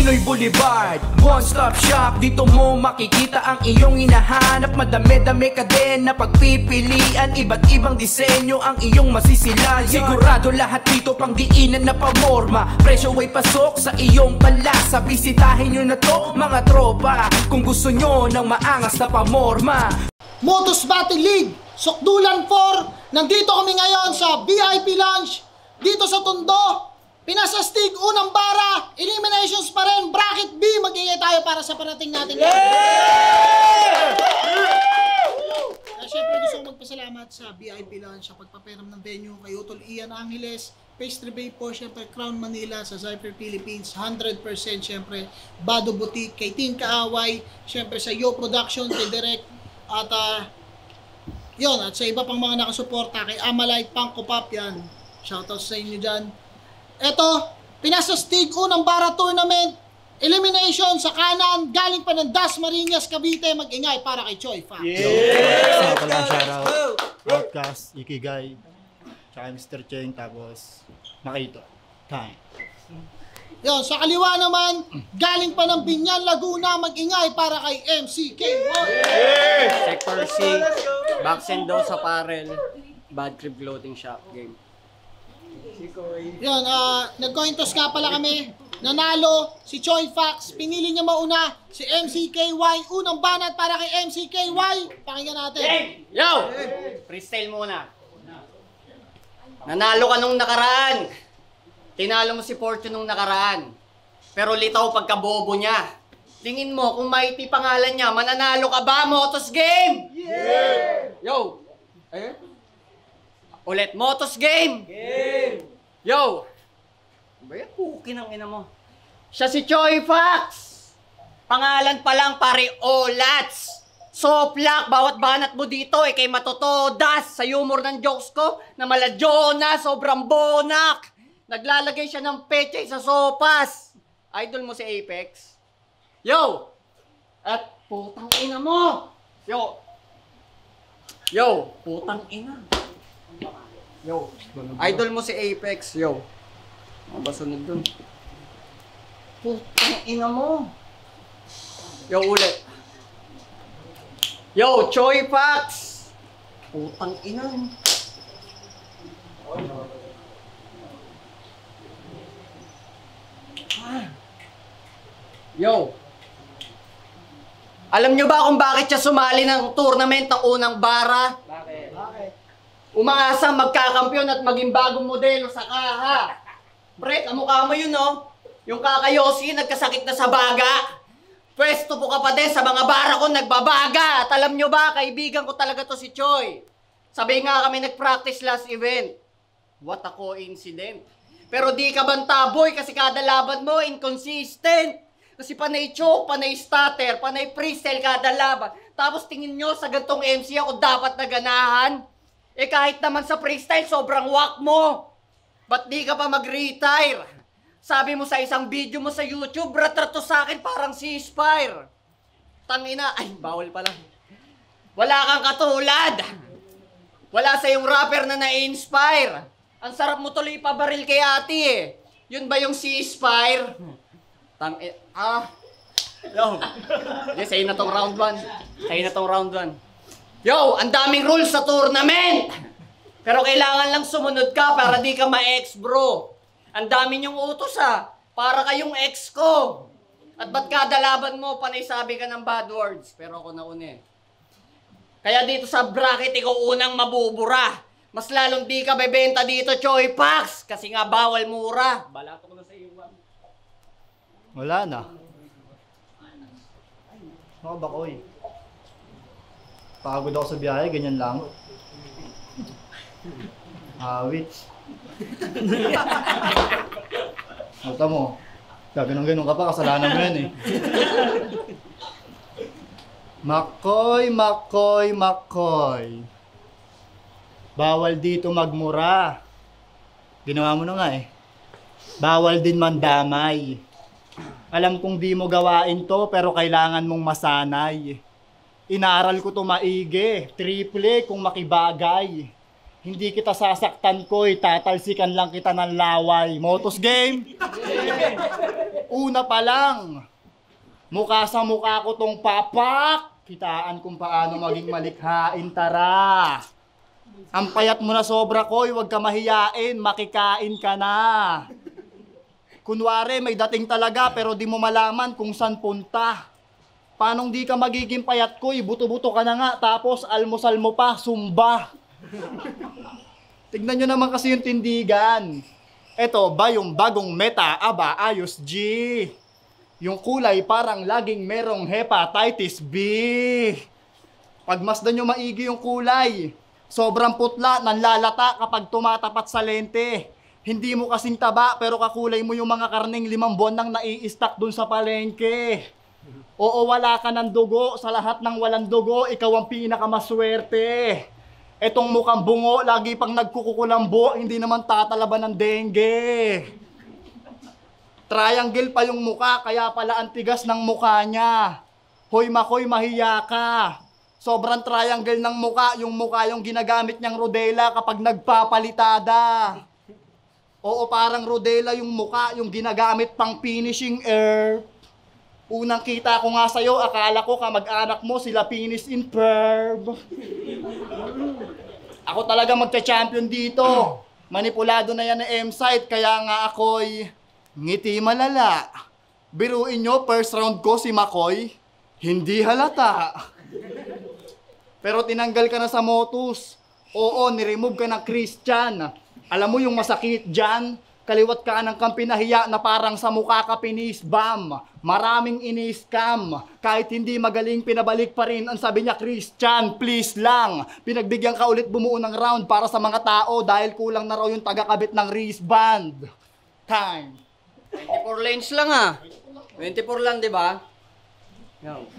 Pinoy Boulevard, one-stop shop. Dito mo makikita ang iyong hinahanap. Madami-dami ka din na pagpipilian. Iba't ibang disenyo ang iyong masisilayan. Sigurado lahat dito pang diinan na pamorma. Presyo ay pasok sa iyong panlasa. Bisitahin nyo na to mga tropa kung gusto nyo ng maangas na pamorma. Motos Battle League, Sukdulan 4. Nandito kami ngayon sa VIP Lounge dito sa Tondo. Pinasastig, unang bara, eliminations pa rin, bracket B. Mag-ingay tayo para sa parating natin. Siyempre gusto kong magpasalamat sa VIP Lounge sa pagpaperam ng venue kay Utol Ian Angeles, Pastry Bay po, siyempre Crown Manila, sa Zyper Philippines, 100% siyempre Bado Boutique, kay Team Kaaway, siyempre sa Yo Production, kay Direct, at yun, at sa iba pang mga nakasuporta, kay Amalite, Pangko Pop, yan. Shoutout sa inyo dyan. Eto, pinasastig, unang bara tournament, elimination sa kanan, galing pa ng Dasmariñas, Cavite, mag-ingay para kay Choi Fox. Sa pala shoutout, Outcast, Ikigay, tsaka Mr. Cheng, tapos Makito. Time. Yun, sa kaliwa naman, galing pa ng Binyan, Laguna, mag-ingay para kay MCK1. Sector C, Backsen daw sa Parel, Bad Crib Clothing Shop game. Yun, nag-coin toss nga pala kami. Nanalo si Choi Fox. Pinili niya mauna si MCKY. Unang banat para kay MCKY. Pakinggan natin. Yo! Freestyle muna. Nanalo ka nung nakaraan. Tinalo mo si Fortune nung nakaraan. Pero litaw pagkabobo niya. Tingin mo kung mighty pangalan niya, mananalo ka ba, Motos Game? Yeah! Yo! Ulit, Motos Game! Game! Yo! Bayan, pukin ang ina mo. Siya si Choi Fox! Pangalan pa lang pare Olats! Soplak, bawat banat mo dito kay matotodas sa humor ng jokes ko na maladyo na, sobrang bonak! Naglalagay siya ng peche sa sopas! Idol mo si Apex? Yo! At putang ina mo! Yo! Yo! Putang ina! Yo, idol mo si Apex, yo. Ano ba sunod dun? Putang ina mo. Yo, ulit. Yo, Choi Fox. Putang ina. Yo. Alam nyo ba kung bakit siya sumali ng tournament ng unang bara? Bakit? Umaasang magkakampyon at maging bagong modelo sa kaha. Pre, kamukha mo yun, no? Yung kakayosi, nagkasakit na sa baga. Pwesto po ka pa din sa mga bara ko, nagbabaga. At alam nyo ba, kaibigan ko talaga to si Choi. Sabi nga kami nag-practice last event. What a coincidence. Pero di ka banta, boy, kasi kada laban mo, inconsistent. Kasi panay choke, panay stutter, panay freestyle kada laban. Tapos tingin nyo sa gantong MC ako dapat naganahan. Eh kahit naman sa freestyle, sobrang wak mo. Ba't di ka pa mag-retire? Sabi mo sa isang video mo sa YouTube, retrato sa akin parang si Spire. Tangina, ay bawal pala. Wala kang katulad. Wala sa yung rapper na na-inspire. Ang sarap mo tuloy ipabaril kay ate eh. Yun ba yung si Spire? Yo. Yes, sa'yo na tong round 1. Sa'yo na tong round 1. Yo, ang daming rules sa tournament! Pero kailangan lang sumunod ka para di ka ma-ex, bro. Ang dami niyong utos, para kayong ex ko. At ba't kada laban mo, panay sabi ka ng bad words? Pero ako nauna eh. Kaya dito sa bracket, ikaw unang mabubura. Mas lalong di ka bebenta dito, Choi Fox. Kasi nga bawal mura. Balato ko na sa iyo, man. Wala na. Ako ba, Koy? Pagod ako sa biyahe, ganyan lang. Awit. Mata mo, sabi nang ganun ka pa, kasalanan mo yan eh. Makoy, Makoy, Makoy. Bawal dito magmura. Ginawa mo na nga eh. Bawal din mandamay. Alam kong di mo gawain to, pero kailangan mong masanay. Inaaral ko to maigi, triple kung makibagay. Hindi kita sasaktan ko, tatalsikan lang kita ng laway. Motos Game! Una pa lang, mukha sa mukha ko tong papak. Kitaan kung paano maging malikhain, tara. Ang payat mo na sobra, Koy, huwag ka mahiyain, makikain ka na. Kunwari, may dating talaga pero di mo malaman kung saan punta. Paanong di ka magiging payat, Koy? Buto-buto ka na nga, tapos almusal mo pa, sumba. Tignan nyo naman kasi yung tindigan. Eto ba yung bagong meta? Aba, ayos G. Yung kulay parang laging merong hepatitis B. Pagmasdan nyo maigi yung kulay. Sobrang putla, nanlalata kapag tumatapat sa lente. Hindi mo kasing taba pero kakulay mo yung mga karneng 5 buwan nang nai-stack dun sa palengke. Oo, wala ka ng dugo. Sa lahat ng walang dugo, ikaw ang pinakamaswerte. Etong mukhang bungo, lagi pang nagkukukulambo, hindi naman tatalaban ng dengue. Triangle pa yung muka, kaya pala ang tigas ng muka niya. Hoy makoy, mahiya ka. Sobrang triangle ng muka yung ginagamit niyang rodela kapag nagpapalitada. Oo, parang rodela yung muka, yung ginagamit pang finishing herb. Unang kita ko nga sa'yo, akala ko kamag-anak mo sila finish in perb. Ako talaga magcha-champion dito. Manipulado na yan ng M-site, kaya nga ako'y ngiti malala. Biruin nyo, first round ko si Makoy, hindi halata. Pero tinanggal ka na sa Motus. Oo, niremove ka ng Christian. Alam mo yung masakit dyan? Kaliwat ka ng kang pinahiya na parang sa mukha ka pinisbam. Maraming ini-scam. Kahit hindi magaling, pinabalik pa rin. Ang sabi niya, Christian, please lang. Pinagbigyan ka ulit bumuo ng round para sa mga tao dahil kulang na raw yung tagakabit ng wristband. Time. 24 lanes lang ah. 24 lang, di ba? Yo.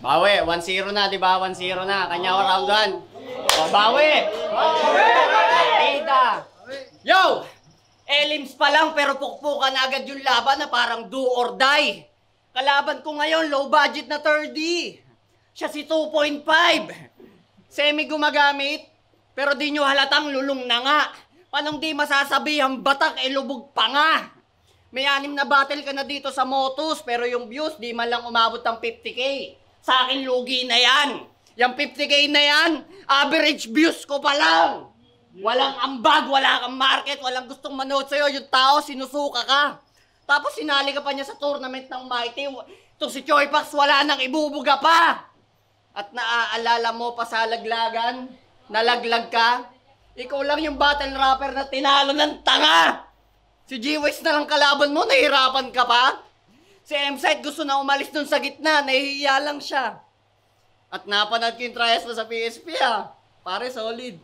Bawi, 1-0 na, di ba? 1-0 na. Kanya round 1. O, bawi! Tida! Yo! Elims pa lang pero pukpukan na agad yung laban na parang do or die. Kalaban ko ngayon, low budget na 30. Siya si 2.5. Semi gumagamit, pero di nyo halatang lulong na nga. Panong di masasabihang batak, lubog pa nga. May 6 na battle ka na dito sa Motus, pero yung views di man lang umabot ng 50k. Sa akin lugi na yan. Yung 50k na yan, average views ko pa lang. Walang ambag, wala kang market, walang gustong manood sa'yo. Yung tao, sinusuka ka. Tapos sinali ka pa niya sa tournament ng Mighty. Ito si Choi Pax, wala nang ibubuga pa. At naaalala mo pa sa laglagan, nalaglag ka. Ikaw lang yung battle rapper na tinalo ng tanga. Si G-West na lang kalaban mo, nahihirapan ka pa. Si M-Site gusto na umalis dun sa gitna, nahihiya lang siya. At napanood ko yung trials mo sa PSP ah. Pare, solid.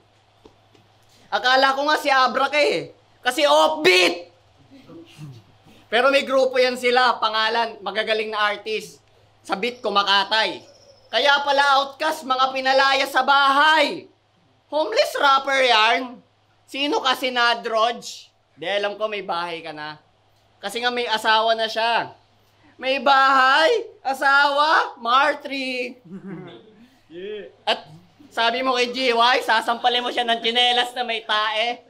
Akala ko nga si Abra ka eh. Kasi offbeat! Pero may grupo yan sila, pangalan, magagaling na artist. Sa beat ko makatay. Kaya pala outcast, mga pinalaya sa bahay. Homeless rapper yarn. Sino kasi na Drodge? Di alam ko may bahay ka na. Kasi nga may asawa na siya. May bahay, asawa, Martry. Yeah. At sabi mo kay GY, sasampalin mo siya ng tsinelas na may tae.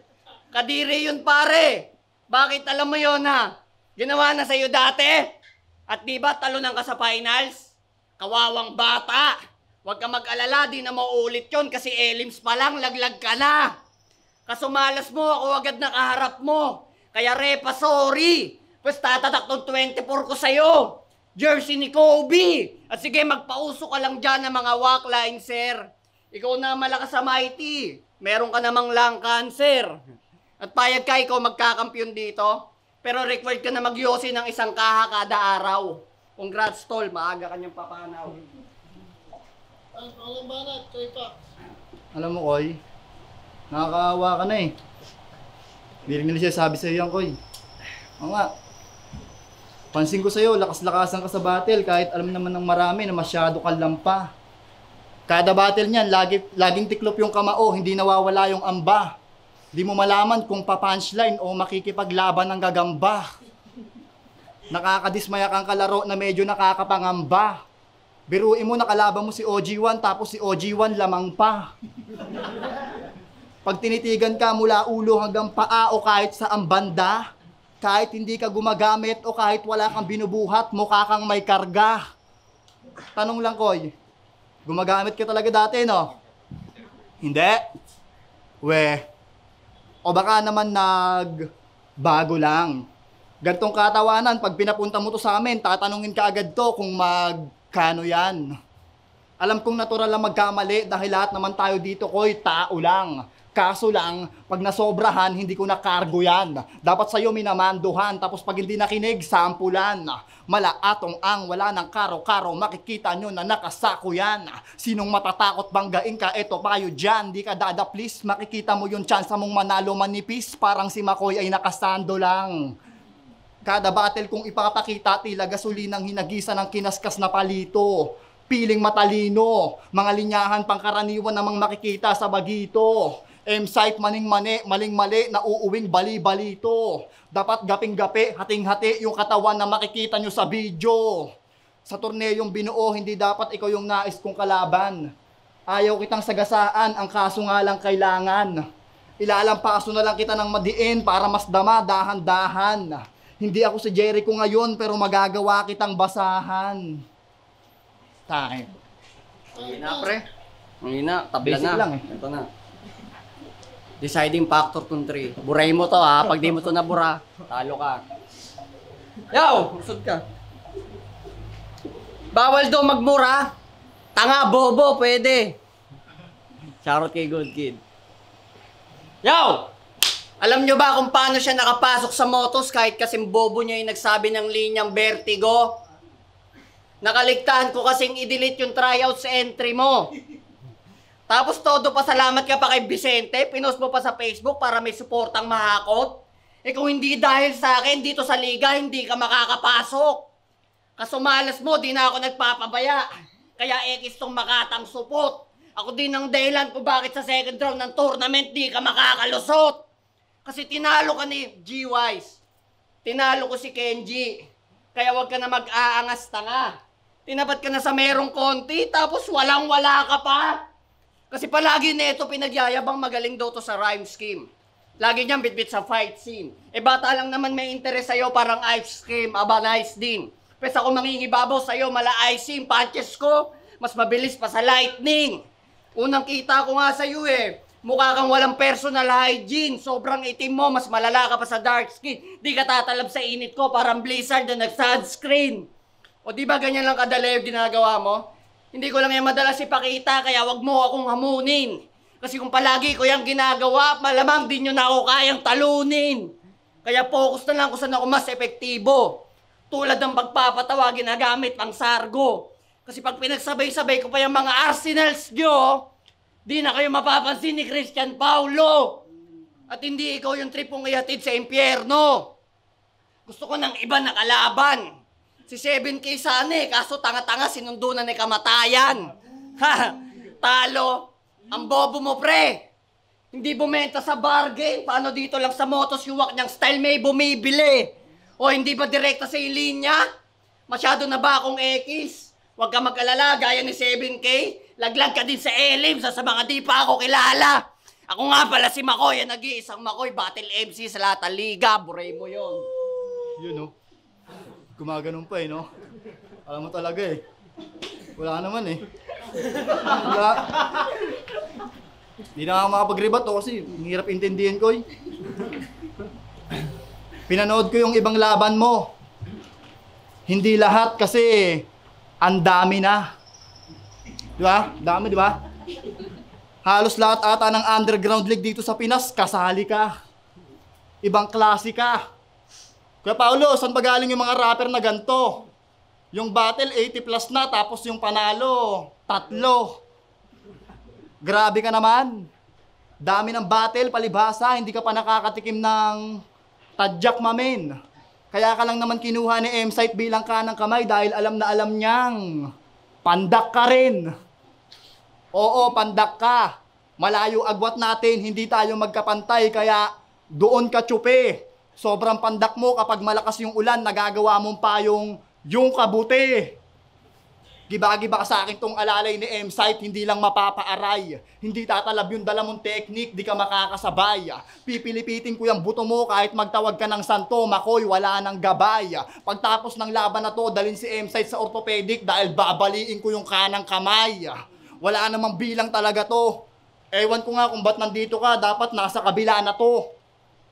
Kadiri yun pare. Bakit alam mo yun ha? Ginawa na sa'yo dati. At di ba talunan ka sa finals? Kawawang bata. Huwag ka mag-alala, di na mauulit yun kasi elims pa lang, laglag ka na. Kasumalas mo, ako agad nakaharap mo. Kaya repa, sorry. Pues tatatak tong 24 ko sa'yo. Jersey ni Kobe. At sige, magpauso ka lang dyan ng mga walk line, sir. Ikaw na malakas sa Mighty. Meron ka namang lung cancer. At payag ka ikaw magkakampiyon dito. Pero required ka na magyosi ng 1 kaha kada araw. Congrats, tol. Maaga kanyang papanaw. Ang banat, Choi Pax. Alam mo, Koy, nakakaawa ka na eh. Hindi rin nila siya sabi sa'yo yan, Koy. Oo nga. Pansin ko sa'yo, lakas-lakasan ka sa battle kahit alam naman ng marami na masyado kang lampa. Kada battle niyan, laging tiklop yung kamao, hindi nawawala yung amba. Di mo malaman kung pa-punchline o makikipaglaban ng gagamba. Nakakadismaya kang kalaro na medyo nakakapangamba. Biruin mo nakalaban mo si OG1 tapos si OG1 lamang pa. Pag tinitigan ka mula ulo hanggang paa o kahit sa banda, Kahit hindi ka gumagamit o kahit wala kang binubuhat, mukha kang may karga. Tanong lang, Koy. Gumagamit ka talaga dati, no? Hindi? O baka naman bago lang. Gantong katawanan, pag pinapunta mo to sa amin, tatanungin ka agad to kung magkano yan. Alam kong natural lang magkamali dahil lahat naman tayo dito, Koy, tao lang. Kaso lang, pag nasobrahan, hindi ko na cargo yan. Dapat sa'yo minamanduhan, tapos pag hindi nakinig, sampulan. Mala atong ang wala ng karo-karo, makikita nyo na nakasako yan. Sinong matatakot banggain ka, eto payo dyan. Di ka dada please, makikita mo yung chance mong manalo manipis. Parang si Makoy ay nakasando lang. Kada battle kong ipapakita, tila gasolinang hinagisa ng kinaskas na palito. Piling matalino, mga linyahan pangkaraniwan namang makikita sa bagito. M-site maning-mani, maling-mali, na uuwing bali-balito. Dapat gaping-gapi, hating-hati yung katawan na makikita nyo sa video. Sa torneyong binuo, hindi dapat ikaw yung nais kong kalaban. Ayaw kitang sagasaan, ang kaso nga lang kailangan. Ilalampaso na lang kita ng madiin para mas dama, dahan-dahan. Hindi ako si Jericho ngayon, pero magagawa kitang basahan. Time. Hindi na, pre. Hindi na, tabla Basic na. lang eh. Ito na. Deciding factor kung 3. Buray mo to ha. Pag di mo to nabura, talo ka. Yaw! Usod ka. Bawal daw magmura. Tanga, bobo, pwede. Shoutout kay Good Kid. Yaw! Alam nyo ba kung paano siya nakapasok sa motos kahit kasing bobo niya yung nagsabi ng linyang vertigo? Nakaligtaan ko kasing i-delete yung tryouts entry mo. Tapos todo pasalamat ka pa kay Vicente, pinost mo pa sa Facebook para may suportang mahakot. Kung hindi dahil sa akin dito sa liga, hindi ka makakapasok. Kasumalas mo, di na ako nagpapabaya. Kaya ekis tong Makatang supot. Ako din ang dahilan kung bakit sa second round ng tournament di ka makakalusot. Kasi tinalo ka ni G-Wise. Tinalo ko si Kenji. Kaya wag ka na mag-aangas tanga. Tinapat ka na sa merong konti, tapos walang-wala ka pa. Kasi palagi nito pinagyayabang magaling daw to sa rhyme scheme. Lagi niyang bitbit sa fight scene. Bata lang naman may interes sa'yo, parang ice cream, aba nice din. Pwes ako mangingibabaw sa'yo, mala icing, punches ko, mas mabilis pa sa lightning. Unang kita ko nga sa'yo mukha kang walang personal hygiene, sobrang itim mo, mas malala ka pa sa dark skin. Di ka tatalab sa init ko, parang blizzard na nag-sunscreen. O di ba ganyan lang kadali yung ginagawa mo? Hindi ko lang yung madalas ipakita, kaya wag mo akong hamunin. Kasi kung palagi ko yung ginagawa, malamang di nyo na ako kayang talunin. Kaya focus na lang kung saan ako mas epektibo. Tulad ng pagpapatawa, ginagamit pang sargo. Kasi pag pinagsabay-sabay ko pa yung mga arsenals nyo, di na kayo mapapansin ni Christian Paulo. At hindi ikaw yung tripong ihatid sa impyerno. Gusto ko ng iba na kalaban. Si 7K sana kaso tanga-tanga sinundo na ni kamatayan. Ha! Talo! Ang bobo mo, pre! Hindi bumenta sa bargain. Paano dito lang sa motos yung wak niyang style may bumibili? O hindi ba direkta sa linya? Masyado na ba akong X? Huwag ka mag-alala, gaya ni 7K. Laglag ka din sa elim sa mga di pa ako kilala. Ako nga pala si Makoy, ang nag-iisang Makoy, battle MC sa lahat ng liga. Buray mo yun. Yun, no? Gumaganon pa, no? Alam mo talaga, Wala naman, Wala. Hindi na ako makapag-rebat, kasi hirap intindihin ko, Pinanood ko yung ibang laban mo. Hindi lahat kasi ang dami na. Di ba? Dami, di ba? Halos lahat ata ng underground league dito sa Pinas, kasali ka. Ibang klase ka. Kuya Paulo, saan ba galing yung mga rapper na ganito? Yung battle 80 plus na, tapos yung panalo 3. Grabe ka naman. Dami ng battle, palibhasa, hindi ka pa nakakatikim ng tadyak mamen. Kaya ka lang naman kinuha ni M-Site bilang kanang kamay dahil alam na alam niyang pandak ka rin. Oo, pandak ka. Malayo agwat natin, hindi tayo magkapantay, kaya doon ka tsupe. Sobrang pandak mo kapag malakas yung ulan, nagagawa mong payong yung kabuti. Giba-giba ka sa akin tong alalay ni M-Site, hindi lang mapapaaray. Hindi tatalab yung dala mong technique, di ka makakasabay. Pipilipitin ko yung buto mo kahit magtawag ka ng santo, makoy, wala nang gabay. Pagtapos ng laban na to, dalhin si M-Site sa orthopedic dahil babaliin ko yung kanang kamay. Wala namang bilang talaga to. Ewan ko nga kung ba't nandito ka, dapat nasa kabila na to.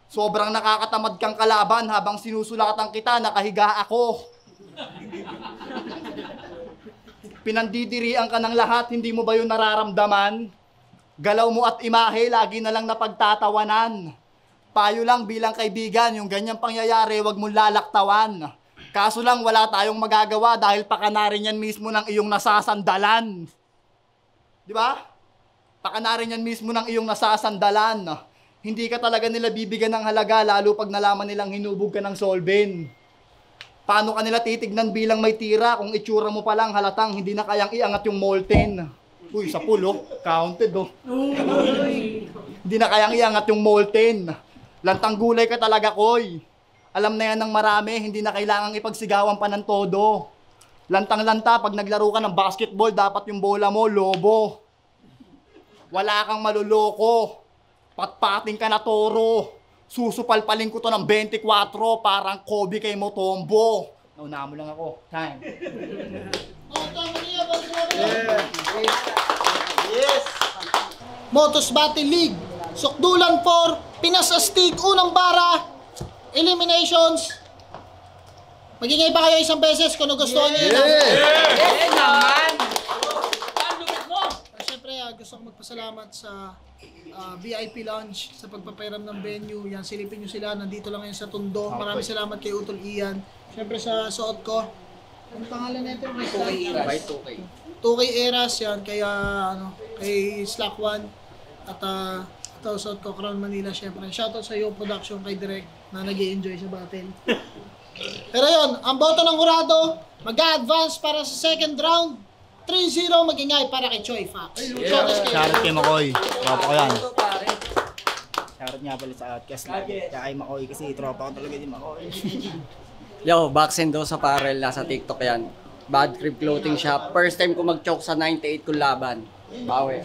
Sobrang nakakatamad kang kalaban habang sinusulatan kita, nakahiga ako. Pinandidirian ka ng lahat, hindi mo ba yun nararamdaman? Galaw mo at imahe, lagi na lang napagtatawanan. Payo lang bilang kaibigan, yung ganyang pangyayari, wag mong lalaktawan. Kaso lang wala tayong magagawa dahil pakanarin yan mismo ng iyong nasasandalan. Di ba? Pakanarin yan mismo ng iyong nasasandalan. Hindi ka talaga nila bibigyan ng halaga, lalo pag nalaman nilang hinubog ka ng solben. Paano ka nila titignan bilang may tira kung itsura mo palang halatang hindi na kayang iangat yung molten? Uy, sa pulo, counted oh. Hindi na kayang iangat yung molten. Lantang gulay ka talaga, Koy. Alam na yan ng marami, hindi na kailangang ipagsigawan pa ng todo. Lantang-lanta, pag naglaro ka ng basketball, dapat yung bola mo, lobo. Wala kang maluloko. Patpating ka na toro. Susupalpalin ko to ng 24, parang Kobe kay Motombo. Nauna mo lang ako. Time. Yes! Motos Battle League. Sukdulan 4. Pinas Astig. Unang bara. Eliminations. Magingay pa kayo isang beses kung nagustuhan niyo. Yes naman! Siyempre, gusto ko magpasalamat sa VIP Lounge sa pagpapairam ng venue. Yan, silipin nyo sila. Nandito lang ngayon sa Tondo. Maraming salamat kay Utol Ian. Siyempre sa suot ko. Ang pangalan nito? 2K Eras. Yan, kaya kay Slack One. At ito, suot ko, Crown Manila. Siyempre, shoutout sa iyo, production, kay Direk na nag-i-enjoy sa battle. Pero yun, ang boto ng Jurado, mag-a-advance para sa second round. 3-0 magingay para kay Choi Fox. Shoutout kay Makoy. Tropa ko yan. Shoutout nga pala sa Outcast. Kaya kay Makoy kasi tropa ko talaga din Makoy. Yo, Baxendo sa Parel, nasa TikTok yan. Bad Crib Clothing Shop. First time ko mag-choke sa 98 kong laban. Bawi.